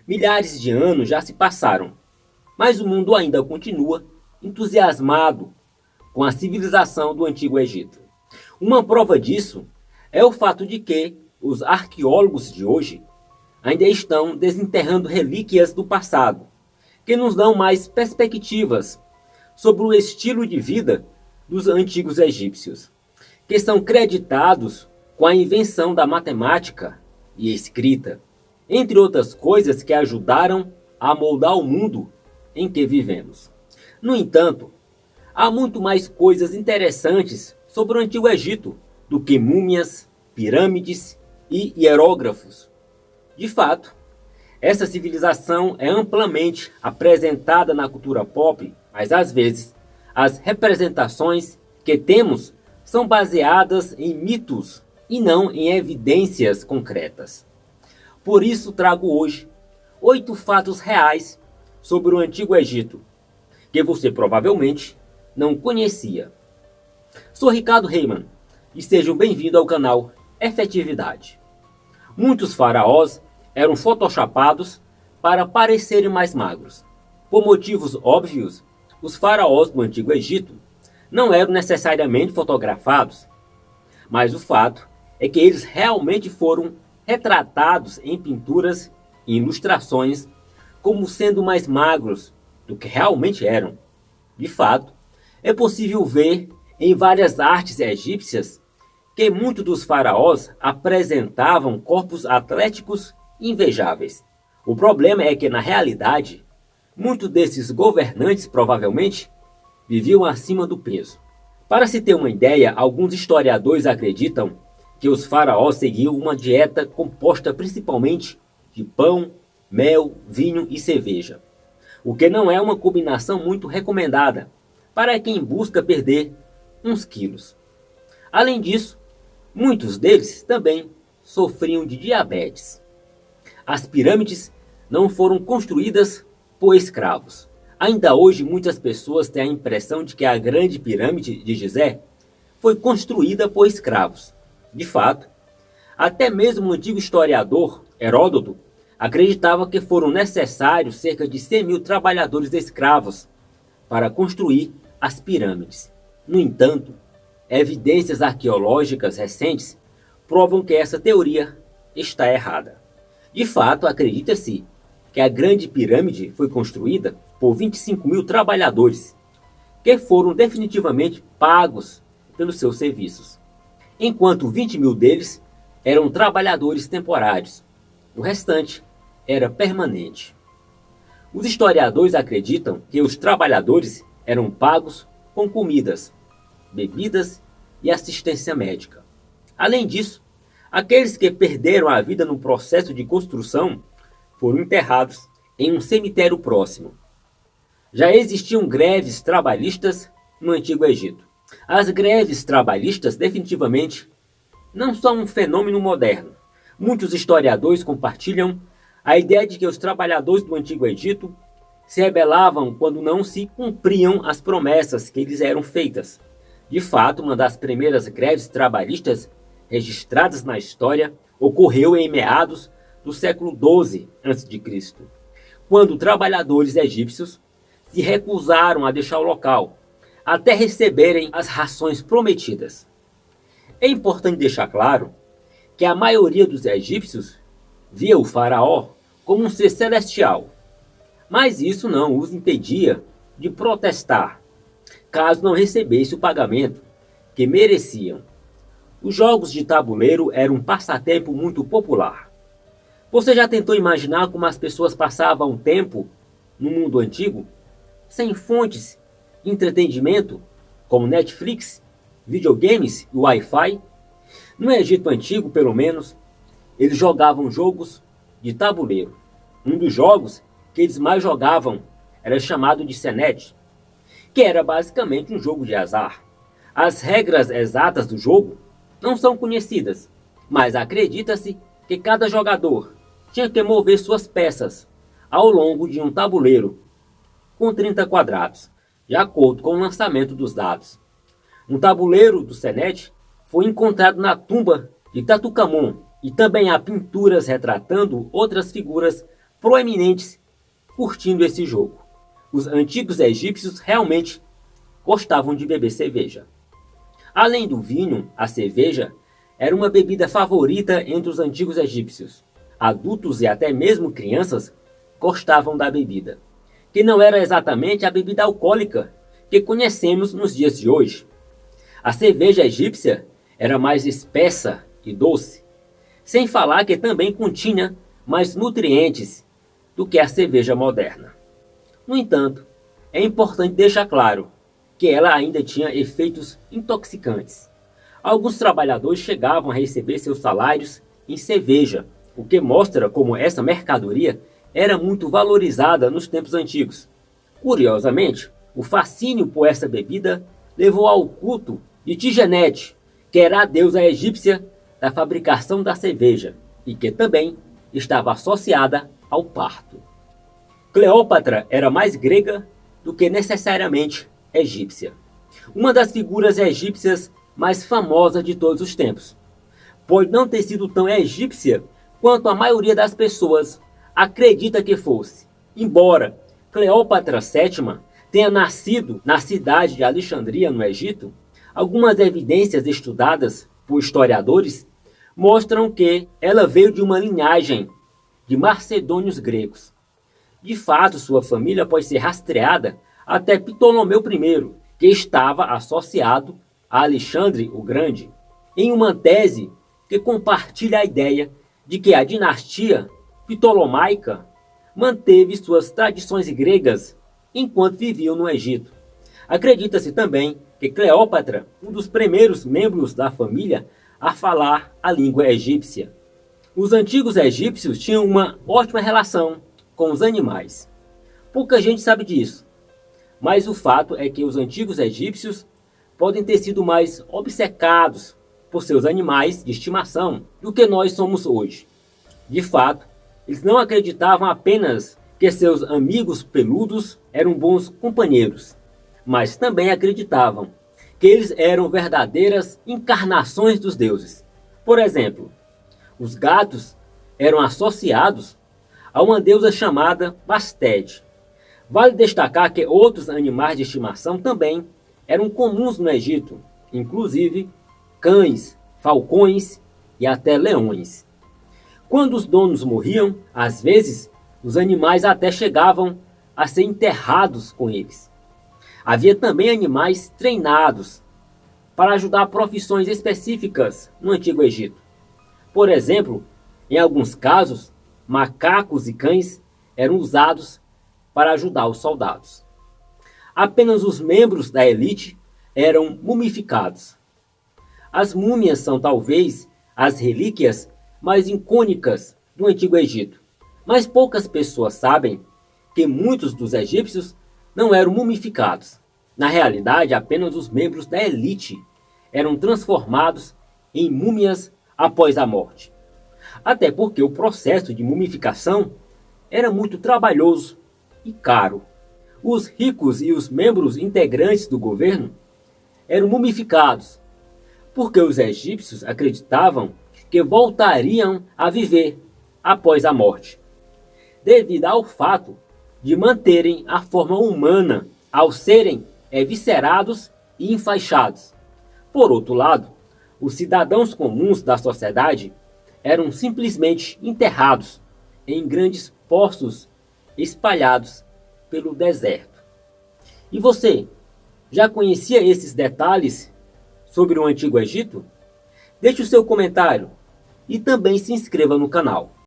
Milhares de anos já se passaram, mas o mundo ainda continua entusiasmado com a civilização do Antigo Egito. Uma prova disso é o fato de que os arqueólogos de hoje ainda estão desenterrando relíquias do passado, que nos dão mais perspectivas sobre o estilo de vida dos antigos egípcios, que são creditados com a invenção da matemática e escrita, entre outras coisas que ajudaram a moldar o mundo em que vivemos. No entanto, há muito mais coisas interessantes sobre o Antigo Egito do que múmias, pirâmides e hierógrafos. De fato, essa civilização é amplamente apresentada na cultura pop, mas às vezes as representações que temos são baseadas em mitos e não em evidências concretas. Por isso trago hoje 8 fatos reais sobre o Antigo Egito, que você provavelmente não conhecia. Sou Ricardo Reimann e sejam bem-vindos ao canal Efetividade. Muitos faraós eram photoshopados para parecerem mais magros. Por motivos óbvios, os faraós do Antigo Egito não eram necessariamente fotografados, mas o fato é que eles realmente foram retratados em pinturas e ilustrações como sendo mais magros do que realmente eram. De fato, é possível ver em várias artes egípcias que muitos dos faraós apresentavam corpos atléticos invejáveis. O problema é que, na realidade, muitos desses governantes provavelmente viviam acima do peso. Para se ter uma ideia, alguns historiadores acreditam que os faraós seguiam uma dieta composta principalmente de pão, mel, vinho e cerveja, o que não é uma combinação muito recomendada para quem busca perder uns quilos. Além disso, muitos deles também sofriam de diabetes. As pirâmides não foram construídas por escravos. Ainda hoje muitas pessoas têm a impressão de que a grande pirâmide de Gizé foi construída por escravos. De fato, até mesmo o antigo historiador Heródoto acreditava que foram necessários cerca de 100.000 trabalhadores escravos para construir as pirâmides. No entanto, evidências arqueológicas recentes provam que essa teoria está errada. De fato, acredita-se que a Grande Pirâmide foi construída por 25.000 trabalhadores, que foram definitivamente pagos pelos seus serviços, enquanto 20.000 deles eram trabalhadores temporários. O restante era permanente. Os historiadores acreditam que os trabalhadores eram pagos com comidas, bebidas e assistência médica. Além disso, aqueles que perderam a vida no processo de construção foram enterrados em um cemitério próximo. Já existiam greves trabalhistas no Antigo Egito. As greves trabalhistas definitivamente não são um fenômeno moderno. Muitos historiadores compartilham a ideia de que os trabalhadores do Antigo Egito se rebelavam quando não se cumpriam as promessas que lhes eram feitas. De fato, uma das primeiras greves trabalhistas registradas na história ocorreu em meados do século XII a.C., quando trabalhadores egípcios se recusaram a deixar o local até receberem as rações prometidas. É importante deixar claro que a maioria dos egípcios via o faraó como um ser celestial, mas isso não os impedia de protestar caso não recebesse o pagamento que mereciam. Os jogos de tabuleiro eram um passatempo muito popular. Você já tentou imaginar como as pessoas passavam tempo no mundo antigo? Sem fontes de entretenimento, como Netflix, videogames e Wi-Fi? No Egito Antigo, pelo menos, eles jogavam jogos de tabuleiro. Um dos jogos que eles mais jogavam era chamado de Senet, que era basicamente um jogo de azar. As regras exatas do jogo não são conhecidas, mas acredita-se que cada jogador tinha que mover suas peças ao longo de um tabuleiro com 30 quadrados, de acordo com o lançamento dos dados. Um tabuleiro do Senet foi encontrado na tumba de Tutankhamon e também há pinturas retratando outras figuras proeminentes curtindo esse jogo. Os antigos egípcios realmente gostavam de beber cerveja. Além do vinho, a cerveja era uma bebida favorita entre os antigos egípcios. Adultos e até mesmo crianças gostavam da bebida, que não era exatamente a bebida alcoólica que conhecemos nos dias de hoje. A cerveja egípcia era mais espessa e doce, sem falar que também continha mais nutrientes do que a cerveja moderna. No entanto, é importante deixar claro que ela ainda tinha efeitos intoxicantes. Alguns trabalhadores chegavam a receber seus salários em cerveja, o que mostra como essa mercadoria era muito valorizada nos tempos antigos. Curiosamente, o fascínio por essa bebida levou ao culto de Tigenete, que era a deusa egípcia da fabricação da cerveja e que também estava associada ao parto. Cleópatra era mais grega do que necessariamente egípcia. Uma das figuras egípcias mais famosas de todos os tempos. Pode não ter sido tão egípcia quanto a maioria das pessoas acredita que fosse. Embora Cleópatra VII tenha nascido na cidade de Alexandria, no Egito, algumas evidências estudadas por historiadores mostram que ela veio de uma linhagem de macedônios gregos. De fato, sua família pode ser rastreada até Ptolomeu I, que estava associado a Alexandre o Grande, em uma tese que compartilha a ideia de que a dinastia ptolomaica manteve suas tradições gregas enquanto viviam no Egito. Acredita-se também que Cleópatra, um dos primeiros membros da família a falar a língua egípcia. Os antigos egípcios tinham uma ótima relação com os animais. Pouca gente sabe disso, mas o fato é que os antigos egípcios podem ter sido mais obcecados por seus animais de estimação do que nós somos hoje. De fato, eles não acreditavam apenas que seus amigos peludos eram bons companheiros, mas também acreditavam que eles eram verdadeiras encarnações dos deuses. Por exemplo, os gatos eram associados a uma deusa chamada Bastet. Vale destacar que outros animais de estimação também eram comuns no Egito, inclusive cães, falcões e até leões. Quando os donos morriam, às vezes, os animais até chegavam a ser enterrados com eles. Havia também animais treinados para ajudar profissões específicas no Antigo Egito. Por exemplo, em alguns casos, macacos e cães eram usados para ajudar os soldados. Apenas os membros da elite eram mumificados. As múmias são talvez as relíquias mais icônicas do Antigo Egito, mas poucas pessoas sabem que muitos dos egípcios não eram mumificados. Na realidade, apenas os membros da elite eram transformados em múmias após a morte. Até porque o processo de mumificação era muito trabalhoso e caro. Os ricos e os membros integrantes do governo eram mumificados, porque os egípcios acreditavam que voltariam a viver após a morte, devido ao fato de manterem a forma humana ao serem eviscerados e enfaixados. Por outro lado, os cidadãos comuns da sociedade eram simplesmente enterrados em grandes poços espalhados pelo deserto. E você, já conhecia esses detalhes sobre o Antigo Egito? Deixe o seu comentário e também se inscreva no canal.